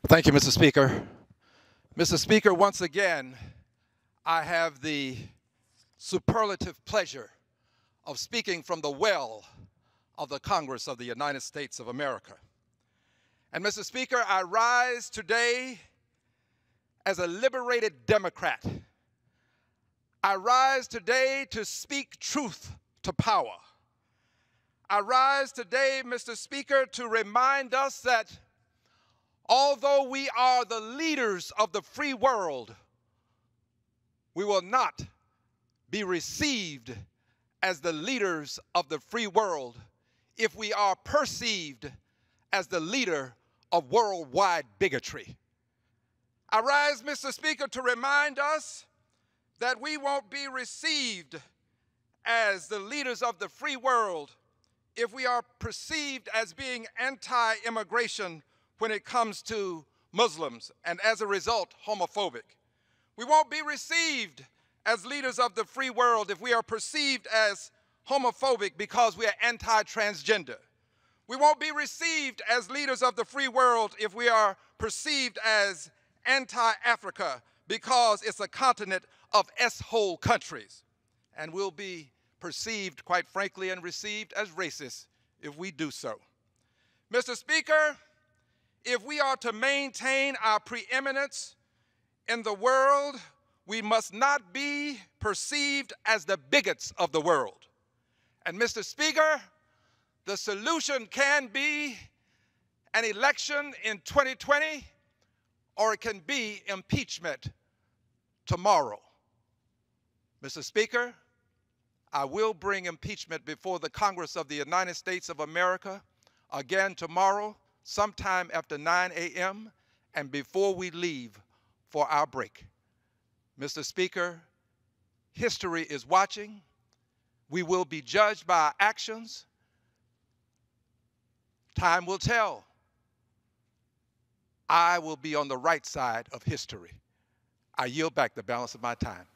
Thank you, Mr. Speaker. Mr. Speaker, once again, I have the superlative pleasure of speaking from the well of the Congress of the United States of America. And Mr. Speaker, I rise today as a liberated Democrat. I rise today to speak truth to power. I rise today, Mr. Speaker, to remind us that although we are the leaders of the free world, we will not be received as the leaders of the free world if we are perceived as the leader of worldwide bigotry. I rise, Mr. Speaker, to remind us that we won't be received as the leaders of the free world if we are perceived as being anti-immigration when it comes to Muslims, and as a result, homophobic. We won't be received as leaders of the free world if we are perceived as homophobic because we are anti-transgender. We won't be received as leaders of the free world if we are perceived as anti-Africa because it's a continent of S-hole countries. And we'll be perceived, quite frankly, and received as racist if we do so. Mr. Speaker, if we are to maintain our preeminence in the world, we must not be perceived as the bigots of the world. And Mr. Speaker, the solution can be an election in 2020, or it can be impeachment tomorrow. Mr. Speaker, I will bring impeachment before the Congress of the United States of America again tomorrow, sometime after 9 a.m. and before we leave for our break. Mr. Speaker, history is watching. We will be judged by our actions. Time will tell. I will be on the right side of history. I yield back the balance of my time.